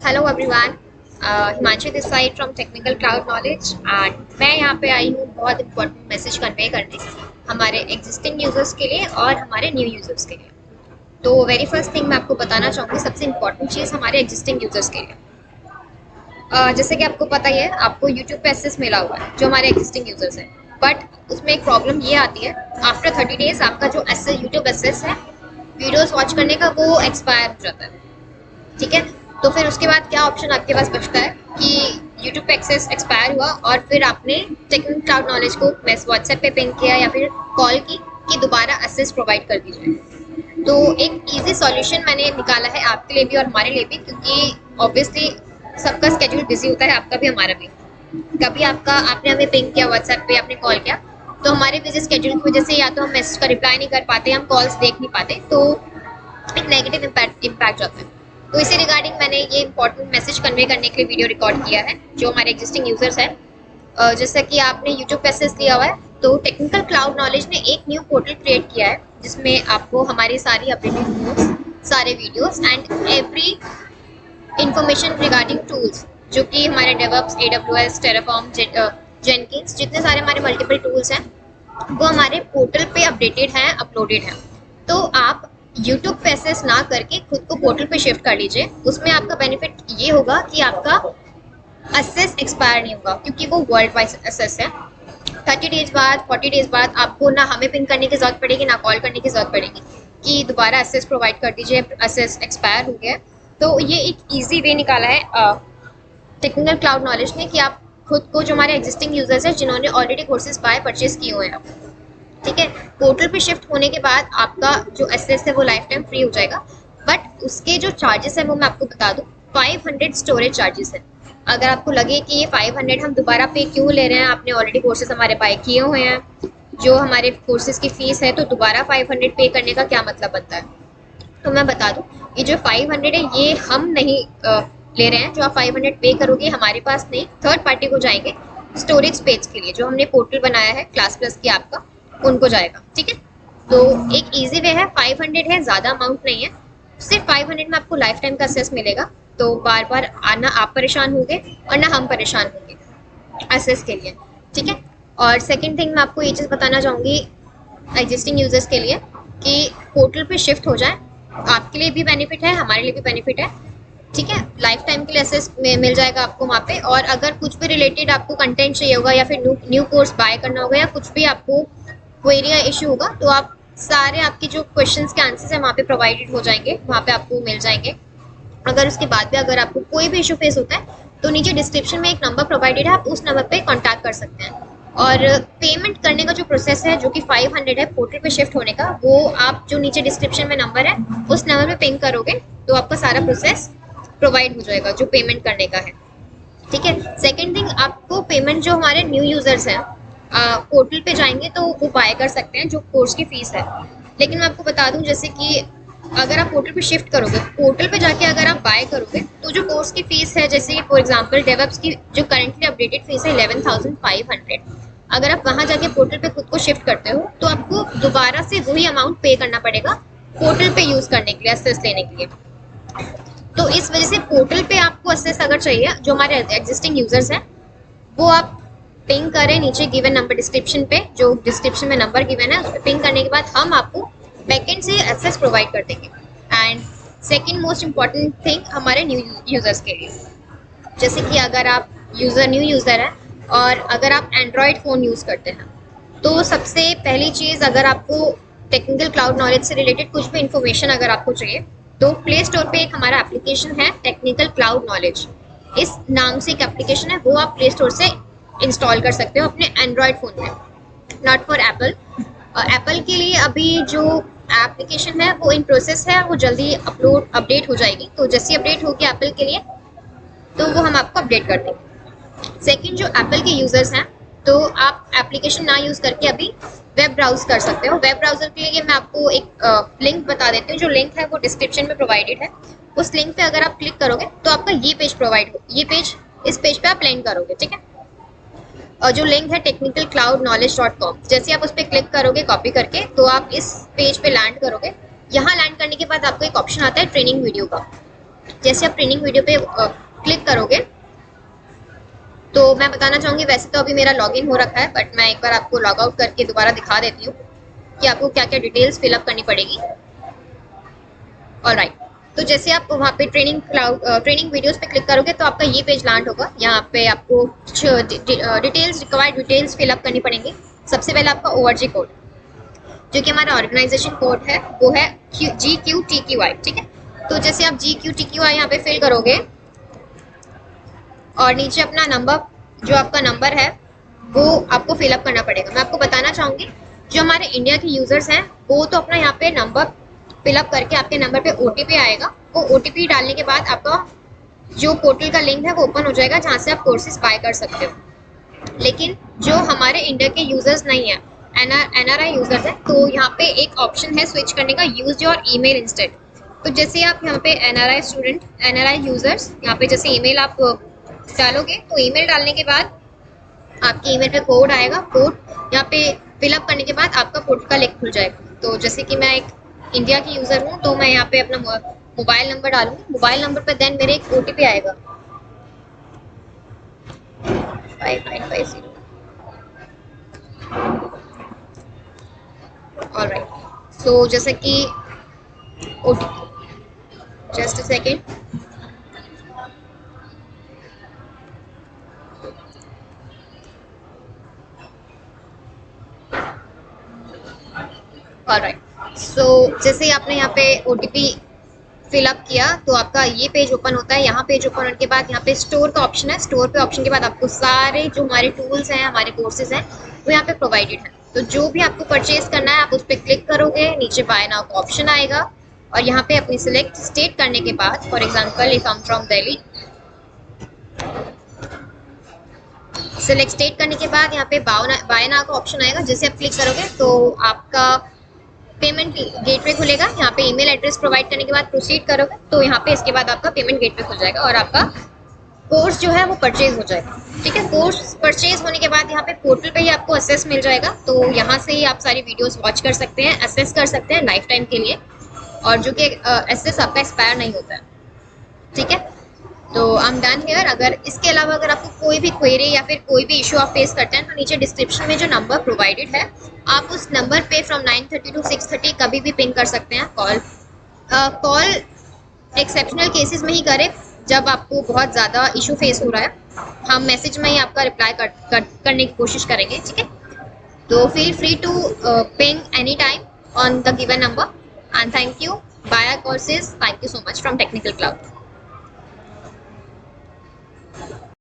Hello everyone, Himanshu this side from technical cloud knowledge and मैं यहाँ पे आई हूँ बहुत इंपॉर्टेंट मैसेज कन्वे करने हमारे एग्जिस्टिंग यूजर्स के लिए और हमारे न्यू यूजर्स के लिए। तो वेरी फर्स्ट थिंग मैं आपको बताना चाहूँगी, सबसे इम्पॉर्टेंट चीज़ हमारे एग्जिस्टिंग यूजर्स के लिए। जैसे कि आपको पता ही है, आपको यूट्यूब पे एक्सेस मिला हुआ है जो हमारे एग्जिस्टिंग यूजर्स हैं, बट उसमें एक प्रॉब्लम ये आती है, आफ्टर 30 डेज आपका जो एक्सेस यूट्यूब एक्सेस है वीडियोस वॉच करने का वो एक्सपायर हो जाता है। ठीक है, तो फिर उसके बाद क्या ऑप्शन आपके पास बचता है कि यूट्यूब पे एक्सेस एक्सपायर हुआ और फिर आपने टेक्निकल क्लाउड नॉलेज को व्हाट्सएप पे पिंग किया या फिर कॉल की कि दोबारा एक्सेस प्रोवाइड कर दीजिए। तो एक इजी सॉल्यूशन मैंने निकाला है आपके लिए भी और हमारे लिए भी, क्योंकि ऑब्वियसली सबका स्केड्यूल बिजी होता है, आपका भी हमारा भी। कभी आपने हमें पिंग किया व्हाट्सएप पे, आपने कॉल किया, तो हमारे बिजी स्केड्यूल की वजह से या तो हम मैसेज का रिप्लाई नहीं कर पाते, हम कॉल्स देख नहीं पाते, तो एक नेगेटिव इम्पैक्ट जाता है। तो इसी रिगार्डिंग मैंने ये इंपॉर्टेंट मैसेज कन्वे करने के लिए वीडियो रिकॉर्ड किया है जो हमारे एग्जिस्टिंग यूजर्स हैं। जैसा कि आपने यूट्यूब पे एक्सेस लिया हुआ है, तो टेक्निकल क्लाउड नॉलेज ने एक न्यू पोर्टल क्रिएट किया है जिसमें आपको हमारी सारी अपडेटेड न्यूज़, सारे videos and every information regarding tools, जो कि हमारे डेवऑप्स, AWS, टेराफॉर्म, जेनकिंस, जितने सारे हमारे मल्टीपल टूल्स हैं वो हमारे पोर्टल पे अपडेटेड हैं, अपलोडेड हैं। तो आप यूट्यूब पे एक्सेस ना करके खुद को पोर्टल पे शिफ्ट कर लीजिए। उसमें आपका बेनिफिट ये होगा कि आपका एक्सेस एक्सपायर नहीं होगा, क्योंकि वो वर्ल्ड वाइड एक्सेस है। 30 डेज बाद, 40 डेज बाद आपको ना हमें पिन करने की जरूरत पड़ेगी, ना कॉल करने की जरूरत पड़ेगी कि दोबारा एक्सेस प्रोवाइड कर दीजिए, एक्सेस एक्सपायर हो गया। तो ये एक ईजी वे निकाला है टेक्निकल क्लाउड नॉलेज ने कि आप खुद को, जो हमारे एग्जिस्टिंग यूजर्स हैं जिन्होंने ऑलरेडी कोर्सेज परचेज किए हुए हैं, ठीक है, पोर्टल पे शिफ्ट होने के बाद आपका जो एक्सेस है वो लाइफ टाइम फ्री हो जाएगा। बट उसके जो चार्जेस है वो मैं आपको बता दूं, 500 स्टोरेज चार्जेस है। अगर आपको लगे कि ये 500 हम दोबारा पे क्यों ले रहे हैं, आपने ऑलरेडी कोर्सेज हमारे बाय किए हुए हैं, जो हमारे कोर्सेज की फीस है, तो दोबारा 500 पे करने का क्या मतलब बनता है। तो मैं बता दूं, ये जो 500 है ये हम नहीं ले रहे हैं। जो आप 500 पे करोगे हमारे पास नहीं, थर्ड पार्टी को जाएंगे स्टोरेज स्पेस के लिए, जो हमने पोर्टल बनाया है क्लास प्लस की आपका, उनको जाएगा। ठीक है, तो एक इजी वे है, 500 है, ज़्यादा अमाउंट नहीं है, सिर्फ 500 में आपको लाइफ टाइम का एक्सेस मिलेगा। तो बार बार आना आप परेशान होंगे और ना हम परेशान होंगे एक्सेस के लिए। ठीक है, और सेकंड थिंग मैं आपको ये चीज़ बताना चाहूँगी एग्जिस्टिंग यूजर्स के लिए कि पोर्टल पे शिफ्ट हो जाए, आपके लिए भी बेनिफिट है, हमारे लिए भी बेनिफिट है। ठीक है, लाइफ टाइम के लिए एक्सेस मिल जाएगा आपको वहाँ पे। और अगर कुछ भी रिलेटेड आपको कंटेंट चाहिए होगा या फिर न्यू कोर्स बाय करना होगा या कुछ भी आपको क्वेरी या इशू होगा, तो आप सारे आपके जो क्वेश्चंस के आंसर्स हैं वहाँ पे प्रोवाइडेड हो जाएंगे, वहाँ पे आपको मिल जाएंगे। अगर उसके बाद भी अगर आपको कोई भी इशू फेस होता है तो नीचे डिस्क्रिप्शन में एक नंबर प्रोवाइडेड है, आप उस नंबर पे कांटेक्ट कर सकते हैं। और पेमेंट करने का जो प्रोसेस है, जो कि 500 है पोर्टल पे शिफ्ट होने का, वो आप जो नीचे डिस्क्रिप्शन में नंबर है उस नंबर पे पिंग करोगे तो आपका सारा प्रोसेस प्रोवाइड हो जाएगा जो पेमेंट करने का है। ठीक है, सेकेंड थिंग, आपको पेमेंट जो हमारे न्यू यूजर्स हैं पोर्टल पे जाएंगे तो वो बाय कर सकते हैं जो कोर्स की फीस है। लेकिन मैं आपको बता दूं, जैसे कि अगर आप पोर्टल पे शिफ्ट करोगे, पोर्टल पे जाके अगर आप बाय करोगे तो जो कोर्स की फीस है, जैसे फॉर एग्जांपल डेवऑप्स की जो करंटली अपडेटेड फीस है 11,500, अगर आप वहाँ जाके पोर्टल पे खुद को शिफ्ट करते हो तो आपको दोबारा से वही अमाउंट पे करना पड़ेगा पोर्टल पे यूज करने के लिए, एक्सेस लेने के लिए। तो इस वजह से पोर्टल पे आपको एक्सेस अगर चाहिए, जो हमारे एग्जिस्टिंग यूजर्स हैं, वो आप पिंग करें नीचे गिवन नंबर डिस्क्रिप्शन पे, जो डिस्क्रिप्शन में नंबर गिवन है उस पर पिंग करने के बाद हम आपको बैकएंड से एक्सेस प्रोवाइड कर देंगे। And second most important thing हमारे न्यू यूजर्स के लिए, जैसे कि अगर आप न्यू यूज़र हैं और अगर आप एंड्रॉयड फ़ोन यूज़ करते हैं, तो सबसे पहली चीज़, अगर आपको टेक्निकल क्लाउड नॉलेज से रिलेटेड कुछ भी इंफॉर्मेशन अगर आपको चाहिए, तो प्ले स्टोर पे एक हमारा एप्लीकेशन है टेक्निकल क्लाउड नॉलेज, इस नाम से एक एप्लीकेशन है, वो आप प्ले स्टोर से इंस्टॉल कर सकते हो अपने एंड्रॉयड फ़ोन में, नॉट फॉर एप्पल। एप्पल के लिए अभी जो एप्लीकेशन है वो इन प्रोसेस है, वो जल्दी अपडेट हो जाएगी। तो जैसी अपडेट होगी एप्पल के लिए तो वो हम आपको अपडेट कर देंगे। सेकंड, जो एप्पल के यूज़र्स हैं, तो आप एप्लीकेशन ना यूज़ करके अभी वेब ब्राउज कर सकते हो। वेब ब्राउज़र के लिए मैं आपको एक लिंक बता देती हूँ, जो लिंक है वो डिस्क्रिप्शन में प्रोवाइडेड है। उस लिंक पे अगर आप क्लिक करोगे तो आपका ये पेज प्रोवाइड हो, इस पेज पे आप लैंड करोगे। ठीक है, और जो लिंक है technicalcloudknowledge.com, जैसे आप उस पर क्लिक करोगे कॉपी करके तो आप इस पेज पे लैंड करोगे। यहाँ लैंड करने के बाद आपको एक ऑप्शन आता है ट्रेनिंग वीडियो का। जैसे आप ट्रेनिंग वीडियो पे क्लिक करोगे तो मैं बताना चाहूँगी, वैसे तो अभी मेरा लॉगिन हो रखा है, बट मैं एक बार आपको लॉग आउट करके दोबारा दिखा देती हूँ कि आपको क्या क्या डिटेल्स फिलअप करनी पड़ेगी। ऑलराइट, तो जैसे आप वहाँ पे ट्रेनिंग वीडियोस पे क्लिक करोगे तो आपका ये पेज लैंड होगा। यहाँ पे आपको कुछ डिटेल्स, रिक्वायर्ड डिटेल्स फिलअप करनी पड़ेंगी। सबसे पहले आपका ORG कोड, जो कि हमारा ऑर्गेनाइजेशन कोड है, वो है GQTQI, ठीक है। तो जैसे आप GQTQI यहाँ पे फिल करोगे और नीचे अपना नंबर, जो आपका नंबर है वो आपको फिलअप करना पड़ेगा। मैं आपको बताना चाहूँगी, जो हमारे इंडिया के यूज़र्स हैं वो तो अपना यहाँ पे नंबर फिलअप करके आपके नंबर पे OTP आएगा। वो OTP डालने के बाद आपका जो पोर्टल का लिंक है वो ओपन हो जाएगा, जहाँ से आप कोर्सेज बाय कर सकते हो। लेकिन जो हमारे इंडिया के यूज़र्स नहीं है, NRI यूज़र्स हैं, तो यहाँ पे एक ऑप्शन है स्विच करने का, यूज योर ईमेल इंस्टेड। तो जैसे आप यहाँ पे NRI स्टूडेंट, NRI यूज़र्स, यहाँ पे जैसे ईमेल आप डालोगे तो ईमेल डालने के बाद आपके ईमेल पे कोड आएगा। कोड यहाँ पे फिलअप करने के बाद आपका पोर्टल का लिंक खुल जाएगा। तो जैसे कि मैं एक इंडिया की यूज़र हूँ तो मैं यहाँ पे अपना मोबाइल नंबर डालूंगी। मोबाइल नंबर पे देन मेरे एक OTP आएगा 5950। ऑलराइट, सो जैसे कि OTP, just a second. Alright, so जैसे ही आपने यहाँ पे OTP फिलअप किया तो आपका ये पेज ओपन होता है। यहाँ पेज ओपन होने के बाद यहाँ पे स्टोर का ऑप्शन है। स्टोर पे ऑप्शन के बाद आपको सारे जो हमारे टूल्स हैं, हमारे कोर्सेज हैं, वो यहाँ पे प्रोवाइडेड हैं। तो जो भी आपको परचेज करना है आप उस पर क्लिक करोगे, नीचे बाय नाउ का ऑप्शन आएगा और यहाँ पे अपनी सिलेक्ट स्टेट करने के बाद, for example if I am from Delhi, select state करने के बाद यहाँ पे बाय नाउ का ऑप्शन आएगा। जैसे आप क्लिक करोगे तो आपका पेमेंट गेटवे खुलेगा। यहाँ पे ईमेल एड्रेस प्रोवाइड करने के बाद प्रोसीड करोगे तो यहाँ पे इसके बाद आपका पेमेंट गेटवे खुल जाएगा और आपका कोर्स जो है वो परचेज हो जाएगा, ठीक है। कोर्स परचेज होने के बाद यहाँ पे पोर्टल पे ही आपको असेस मिल जाएगा। तो यहाँ से ही आप सारी वीडियोस वॉच कर सकते हैं, असेस कर सकते हैं लाइफ टाइम के लिए, और जो कि असेस आपका एक्सपायर नहीं होता है, ठीक है। तो आई एम डन हियर। अगर इसके अलावा अगर आपको कोई भी क्वेरी या फिर कोई भी इशू आप फेस करते हैं तो नीचे डिस्क्रिप्शन में जो नंबर प्रोवाइडेड है आप उस नंबर पे फ्रॉम 9:30 to 6:30 कभी भी पिंग कर सकते हैं। कॉल एक्सेप्शनल केसेस में ही करें, जब आपको बहुत ज़्यादा इशू फेस हो रहा है। हम मैसेज में ही आपका रिप्लाई करने की कोशिश करेंगे, ठीक है। तो feel free to ping any time on the given number and thank you. Bye courses, thank you so much from technical cloud.